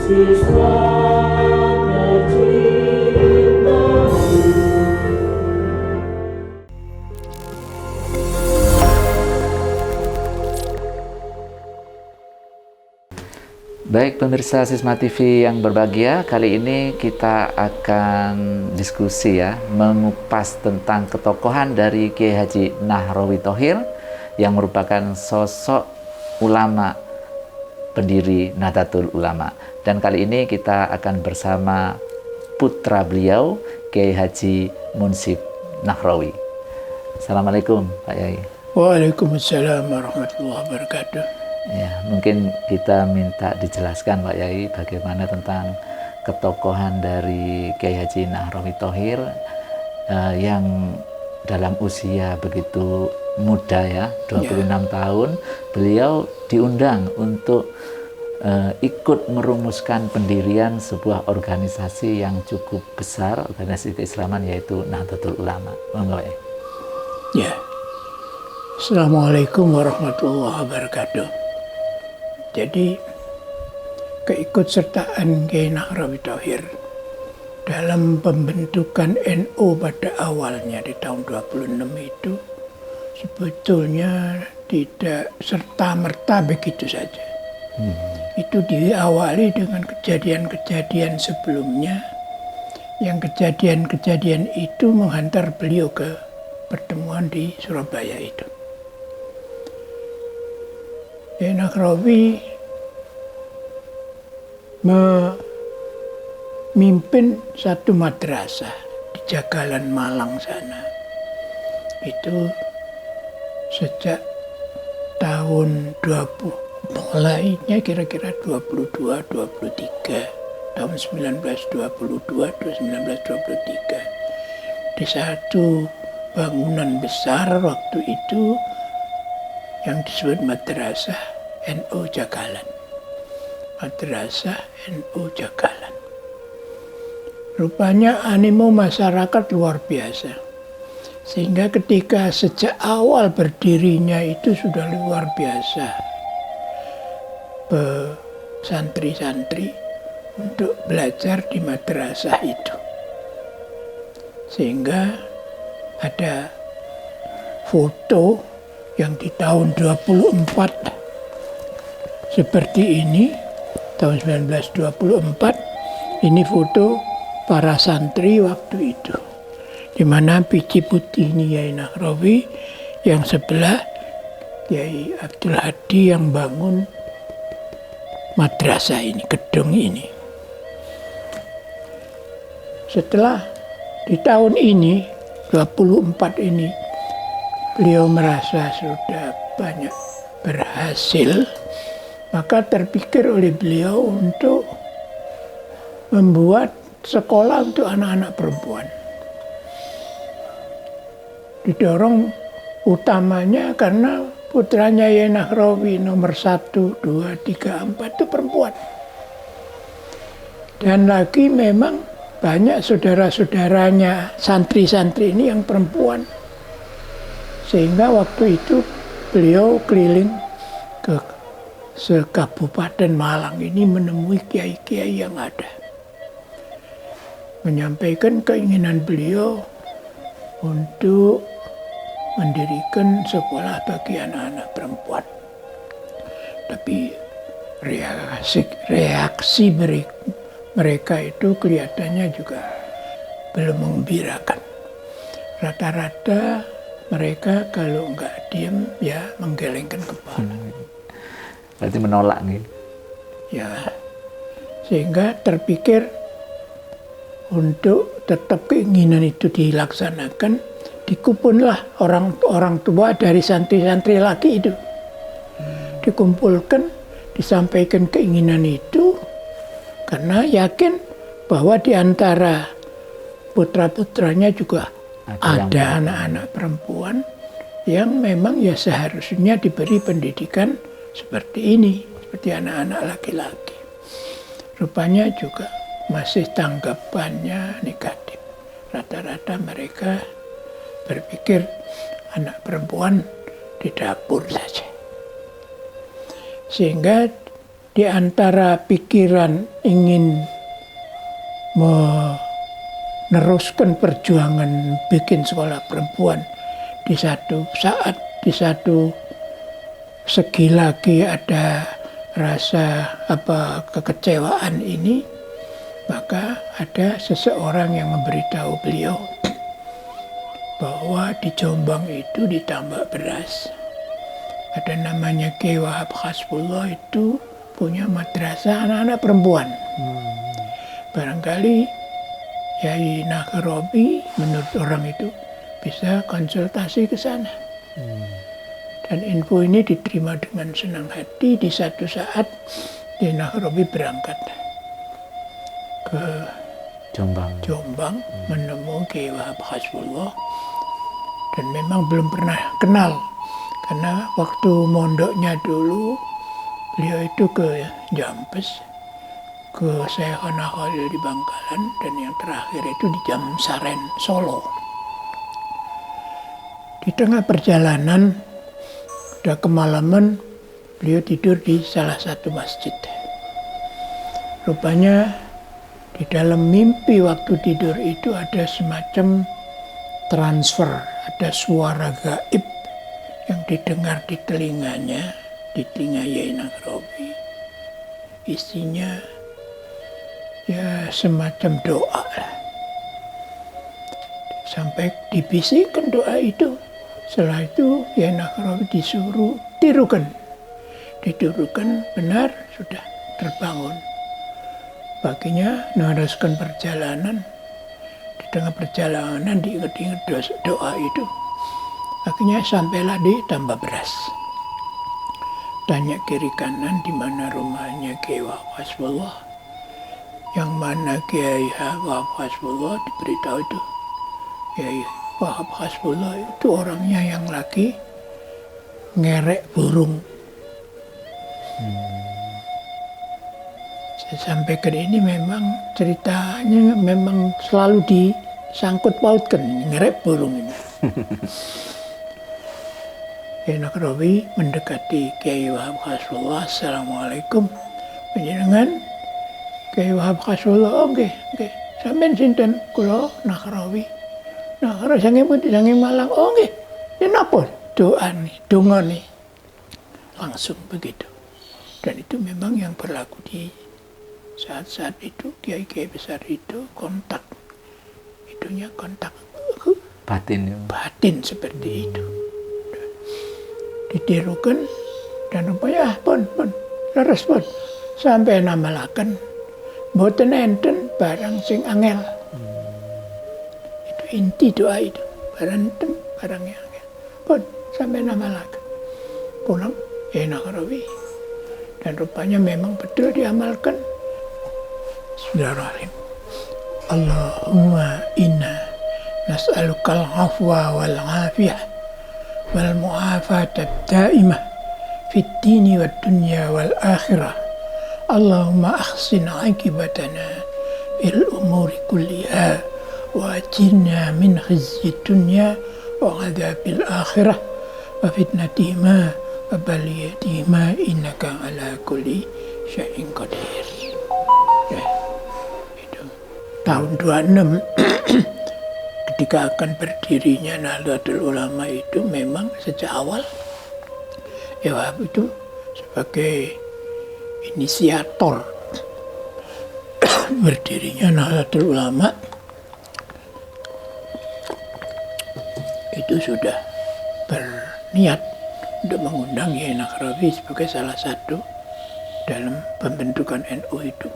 siswa tercinta. Baik pemirsa Sisma TV yang berbahagia, kali ini kita akan diskusi ya, mengupas tentang ketokohan dari Kiai Haji Nahrawi Thohir yang merupakan sosok ulama pendiri Nahdlatul Ulama. Dan kali ini kita akan bersama putra beliau, Kiai Haji Munsif Nahrawi. Assalamualaikum Pak Yai. Waalaikumsalam warahmatullahi wabarakatuh. Ya, mungkin kita minta dijelaskan Pak Yai bagaimana tentang ketokohan dari Kiai Haji Nahrawi Thohir yang dalam usia begitu muda ya, 26 tahun, beliau diundang untuk ikut merumuskan pendirian sebuah organisasi yang cukup besar, organisasi keislaman, yaitu Nahdlatul Ulama. Monggo ya. Ya. Assalamualaikum warahmatullahi wabarakatuh. Jadi keikutsertaan Kiai Nahrawi Thohir dalam pembentukan NU pada awalnya di tahun 26 itu sebetulnya tidak serta-merta begitu saja. Itu diawali dengan kejadian-kejadian sebelumnya, yang kejadian-kejadian itu menghantar beliau ke pertemuan di Surabaya itu. Kiai Nahrawi memimpin satu madrasah di Jagalan Malang sana. Itu sejak tahun 20, mulainya kira-kira 22-23, tahun 1922-1923. Di satu bangunan besar waktu itu yang disebut Madrasah NU Jagalan. Madrasah NU Jagalan. Rupanya animo masyarakat luar biasa. Sehingga ketika sejak awal berdirinya itu sudah luar biasa. Santri-santri untuk belajar di madrasah itu. Sehingga ada foto yang di tahun 24 seperti ini, tahun 1924, ini foto para santri waktu itu, di mana biji putih ini Kiai Nahrawi, yang sebelah Kiai Abdul Hadi yang bangun madrasah ini, gedung ini. Setelah di tahun ini, 24 ini, beliau merasa sudah banyak berhasil, maka terpikir oleh beliau untuk membuat sekolah untuk anak-anak perempuan. Didorong utamanya karena putranya Kiai Nahrawi nomor 1, 2, 3, 4 itu perempuan. Dan lagi memang banyak saudara-saudaranya santri-santri ini yang perempuan. Sehingga waktu itu beliau keliling ke se-Kabupaten Malang ini menemui kiai-kiai yang ada. Menyampaikan keinginan beliau untuk mendirikan sekolah bagi anak-anak perempuan. Tapi reaksi mereka itu kelihatannya juga belum menggembirakan. Rata-rata mereka kalau nggak diem ya menggelengkan kepala. Berarti menolak nih. Ya, sehingga terpikir untuk tetap keinginan itu dilaksanakan, dikumpullah orang tua dari santri-santri laki itu. Dikumpulkan, disampaikan keinginan itu, karena yakin bahwa di antara putra-putranya juga ada anak-anak perempuan yang memang ya seharusnya diberi pendidikan seperti ini, seperti anak-anak laki-laki. Rupanya juga masih tanggapannya negatif. Rata-rata mereka berpikir anak perempuan di dapur saja. Sehingga di antara pikiran ingin meneruskan perjuangan bikin sekolah perempuan, di satu saat, di satu segi lagi ada rasa kekecewaan ini, maka ada seseorang yang memberitahu beliau bahwa di Jombang itu ditambak beras. Ada namanya Kiai Wahab Hasbullah, itu punya madrasah anak-anak perempuan. Barangkali Yai Nagarawi menurut orang itu bisa konsultasi ke sana. Dan info ini diterima dengan senang hati. Di satu saat Yai Nagarawi berangkat ke Jombang menemui Kiai Wahab Hasbullah, dan memang belum pernah kenal karena waktu mondoknya dulu beliau itu ke Jampes, ke Syekhona Khalil di Bangkalan, dan yang terakhir itu di Jamsaren, Solo. Di tengah perjalanan, udah kemalaman, beliau tidur di salah satu masjid. Rupanya di dalam mimpi waktu tidur itu ada semacam transfer, ada suara gaib yang didengar di telinganya, di telinga Yai Nagarawi. Isinya ya semacam doa lah. Sampai dibisikkan doa itu. Setelah itu Yai Nagarawi disuruh tirukan. Ditirukan, benar, sudah terbangun. Paginya meneruskan perjalanan. Di tengah perjalanan diingat-ingat doa itu. Akhirnya sampailah di Tambak Beras. Tanya kiri kanan di mana rumahnya Kiai Wahab Hasbullah. Yang mana Kiai Wahab Hasbullah, diberitahu itu Kiai Wahab Hasbullah itu orangnya yang lagi ngerek burung. Saya sampaikan ini memang ceritanya memang selalu disangkut pautkan ngerek burung ini. Yai Nagarawi mendekati Kiai Wahab Hasbullah. Assalamualaikum. Panjenengan Kiai Wahab Hasbullah. Nggih. Sampeyan sinten? Kula Nagarawi. Nagarawi saking pundi? Saking Malang. Oh nggih. Ya napa dongane? Langsung begitu. Dan itu memang yang berlaku di saat-saat itu. Kiai-kiai besar itu kontak. Itunya kontak batin. Batin seperti itu. Ditirukan dan rupanya pun leres pun sampai namalaken mboten enten barang sing angel. Itu inti doa itu, barang yang angel pun sampai namalaken pulang Yai Nagarawi, dan rupanya memang betul diamalkan. Bismillahirrahmanirrahim. Allahumma inna nas'alukal afwa wal afiyah wal mu'afata daimah fid dini wad dunya wal akhirah. Allahumma ahsin aqibatana fil umuri kulliha wa ajirna min khizyi dunya wa adzabil akhirah wa fitnatihima wa baliyatihima innaka ala kulli syai'in qadir. Ya, itu tahun 26 ketika akan berdirinya Nahdlatul Ulama itu memang sejak awal ya Wahab itu sebagai inisiator berdirinya Nahdlatul Ulama itu sudah berniat untuk mengundang Yai Nagarawi sebagai salah satu dalam pembentukan NU itu.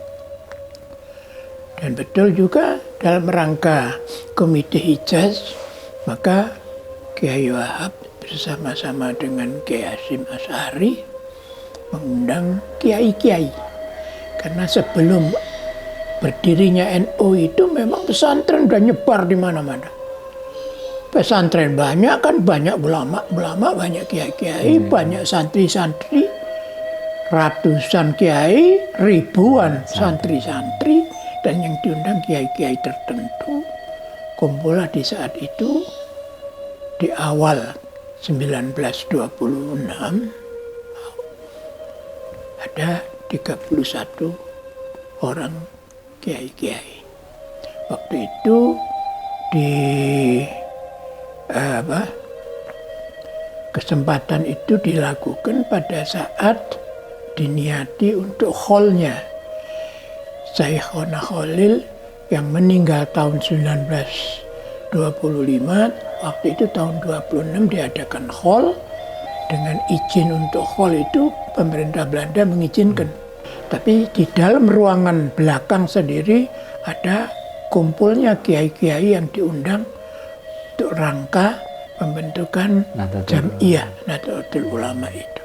Dan betul juga dalam rangka Komite Hijaz, maka Kiai Wahab bersama-sama dengan Kiai Hasyim Asy'ari mengundang kiai-kiai. Karena sebelum berdirinya NU itu memang pesantren udah nyebar di mana-mana. Pesantren banyak kan, banyak ulama, banyak kiai-kiai, banyak santri-santri, ratusan kiai, ribuan santri-santri. Dan yang diundang kiai-kiai tertentu, kumpullah di saat itu, di awal 1926, ada 31 orang kiai-kiai. Waktu itu di kesempatan itu dilakukan pada saat diniati untuk hallnya Syekhona Khalil yang meninggal tahun 1925. Waktu itu tahun 26 diadakan hall. Dengan izin untuk hall itu pemerintah Belanda mengizinkan. Tapi di dalam ruangan belakang sendiri ada kumpulnya kiai-kiai yang diundang untuk rangka pembentukan Jam'iyah Nahdlatul Ulama itu.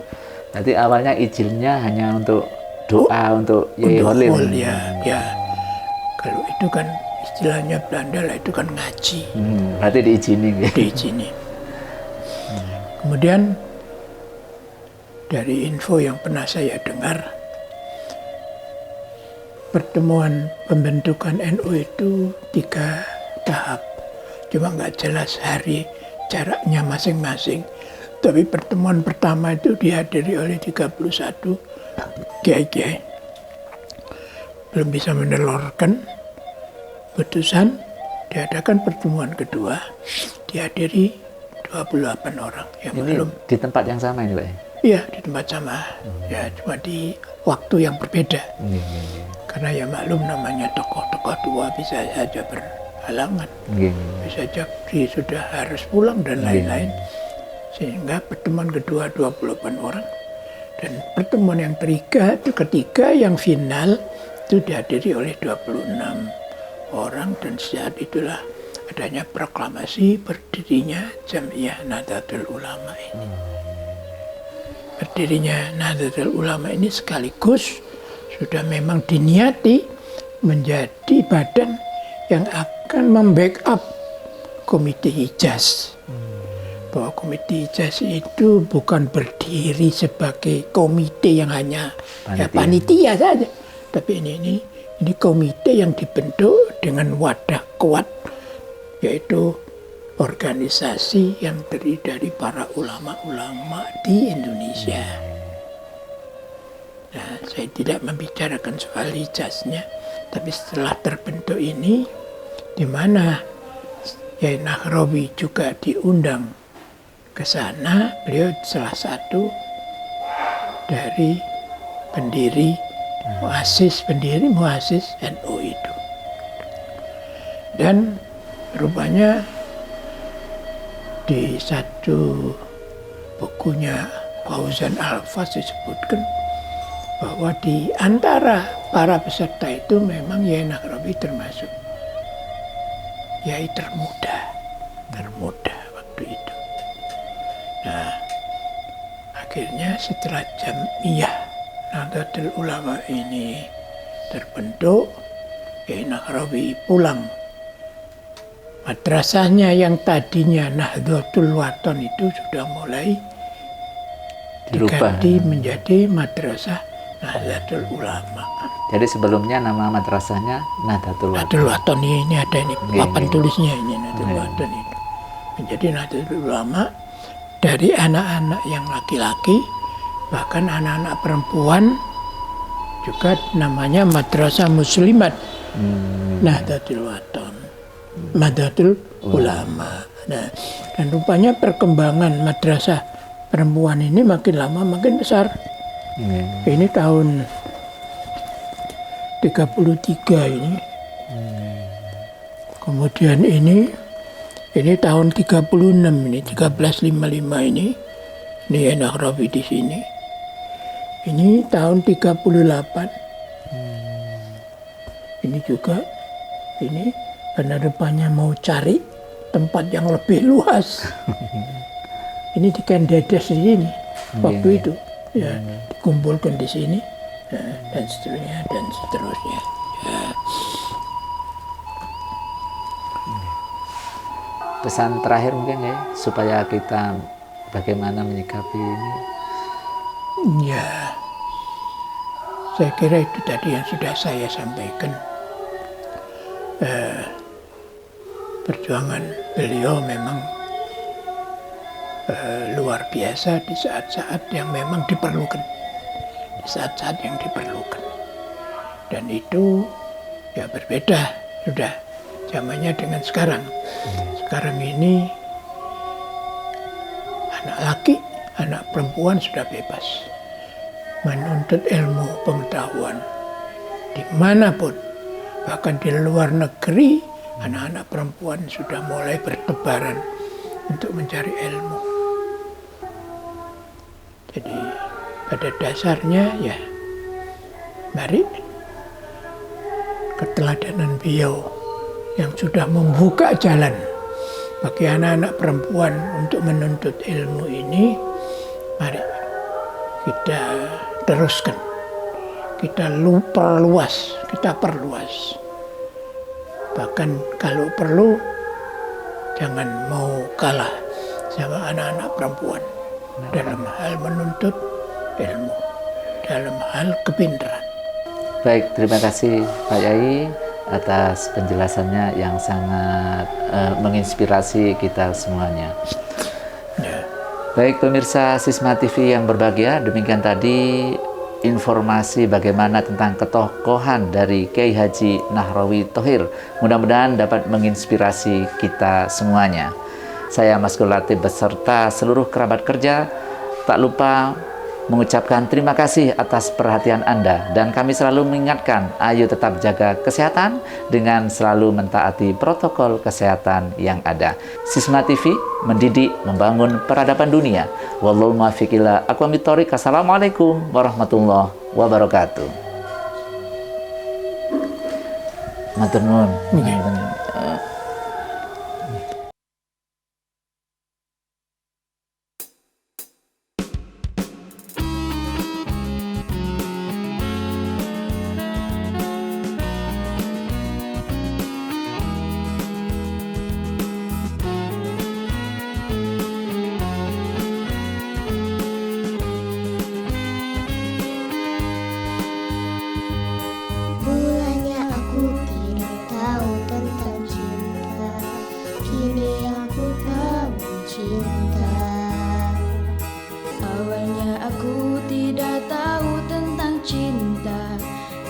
Jadi awalnya izinnya hanya untuk doa untuk Yai Khalil. Ya. Kalau itu kan istilahnya Belanda lah, itu kan ngaji. Berarti diizini. Diizini. Kemudian dari info yang pernah saya dengar, pertemuan pembentukan NU itu 3 tahap. Cuma nggak jelas hari jaraknya masing-masing. Tapi pertemuan pertama itu dihadiri oleh 31 kiai-kiai. Belum bisa menelurkan putusan, diadakan pertemuan kedua, dihadiri 28 orang. Yang Ini belum di tempat yang sama ini, Pak? Iya, di tempat sama. Ya, cuma di waktu yang berbeda. Karena ya maklum namanya tokoh-tokoh tua bisa saja berhalangan. Bisa jadi sudah harus pulang dan lain-lain. Sehingga pertemuan kedua 28 orang. Dan pertemuan yang ketiga yang final itu dihadiri oleh 26 orang. Dan saat itulah adanya proklamasi berdirinya Jam'iyah Nahdlatul Ulama ini. Berdirinya Nahdlatul Ulama ini sekaligus sudah memang diniati menjadi badan yang akan membackup Komite Hijaz. Bahwa Komite Hijaz itu bukan berdiri sebagai komite yang hanya panitia saja, tapi ini komite yang dibentuk dengan wadah kuat, yaitu organisasi yang terdiri dari para ulama-ulama di Indonesia. Nah, saya tidak membicarakan soal Hijaznya, tapi setelah terbentuk ini, di mana Yai Nahrawi juga diundang ke sana, beliau salah satu dari pendiri muassis NU itu. Dan rupanya di satu bukunya Fauzan Al-Fas disebutkan bahwa di antara para peserta itu memang Yai Nahrawi termasuk Yai termuda waktu itu. Nah, akhirnya setelah Jam'iyah Nahdlatul Ulama ini terbentuk, Yai Nahrawi pulang. Madrasahnya yang tadinya Nahdlatul Wathon itu sudah mulai diganti menjadi Madrasah Nahdlatul Ulama. Jadi sebelumnya nama madrasahnya Nahdlatul Wathon ini ada ini papan tulisnya ini Nahdlatul Wathon itu. Menjadi Nahdlatul Ulama dari anak-anak yang laki-laki, bahkan anak-anak perempuan juga namanya Madrasah Muslimat Nahdlatul Wathon, Nahdlatul Ulama. Nah, dan rupanya perkembangan madrasah perempuan ini makin lama makin besar. Ini tahun 33 ini. Kemudian ini tahun 36 ini, 1355 ini Yai Nahrawi di sini. Ini tahun 38. Ini juga ini karena rupanya mau cari tempat yang lebih luas. Ini di Kendedes di sini waktu itu. Ya, dikumpulkan di sini dan seterusnya. Ya. Pesan terakhir mungkin ya, supaya kita bagaimana menyikapi ini? Ya, saya kira itu tadi yang sudah saya sampaikan. Perjuangan beliau memang luar biasa di saat-saat yang memang diperlukan. saat-saat yang diperlukan. Dan itu ya berbeda sudah zamannya dengan sekarang. Sekarang ini anak laki, anak perempuan sudah bebas menuntut ilmu pengetahuan dimanapun. Bahkan di luar negeri, anak-anak perempuan sudah mulai bertebaran untuk mencari ilmu. Jadi pada dasarnya ya, mari keteladanan beliau yang sudah membuka jalan bagi anak-anak perempuan untuk menuntut ilmu ini, mari kita teruskan, kita perluas. Bahkan kalau perlu, jangan mau kalah sama anak-anak perempuan dalam hal menuntut ilmu, dalam hal kepintaran. Baik, terima kasih Pak Yai atas penjelasannya yang sangat menginspirasi kita semuanya. Ya. Baik pemirsa Sisma TV yang berbahagia, demikian tadi informasi bagaimana tentang ketokohan dari Kiai Haji Nahrawi Thohir. Mudah-mudahan dapat menginspirasi kita semuanya. Saya Mas Latif beserta seluruh kerabat kerja tak lupa mengucapkan terima kasih atas perhatian Anda, dan kami selalu mengingatkan, ayo tetap jaga kesehatan dengan selalu mentaati protokol kesehatan yang ada. Sisma TV mendidik, membangun peradaban dunia. Wallahu muwaffiq ila aqwamit thoriq. Assalamualaikum warahmatullahi wabarakatuh. Matur nuwun. Mulanya aku tidak tahu tentang cinta, kini aku tahu cinta. Awalnya aku tidak tahu tentang cinta,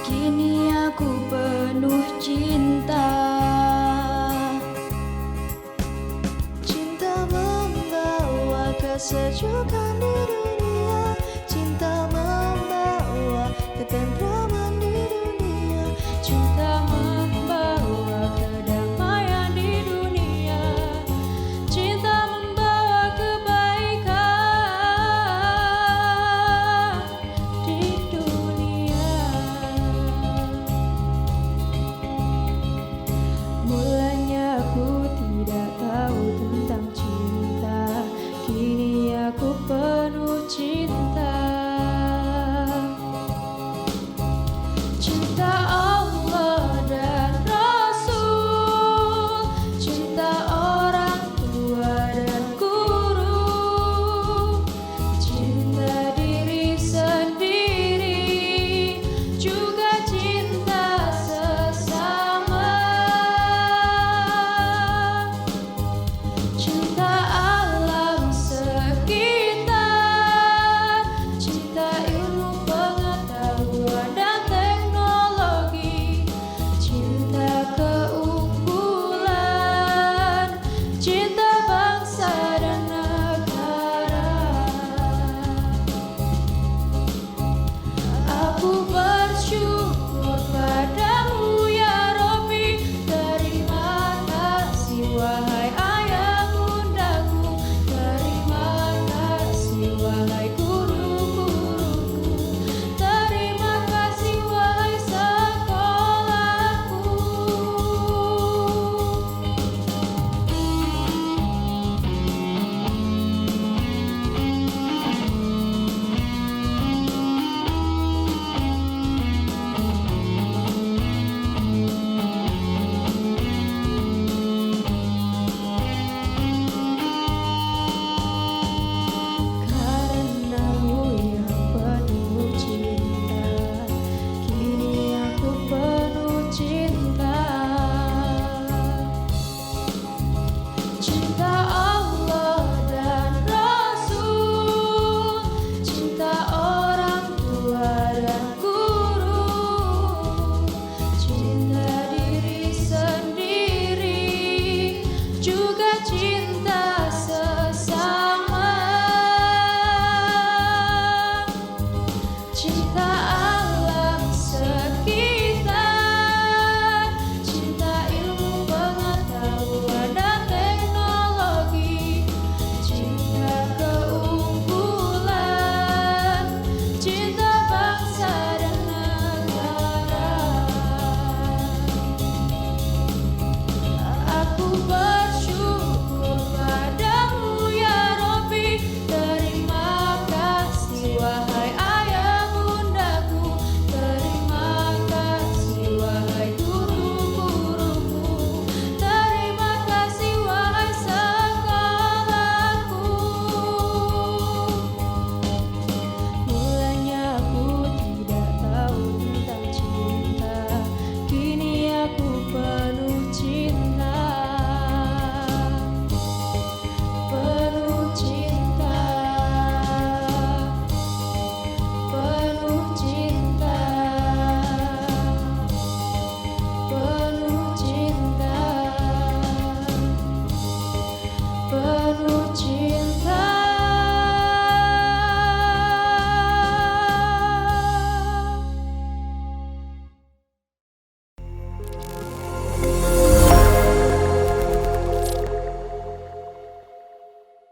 kini aku penuh cinta. Cinta membawa kesejukan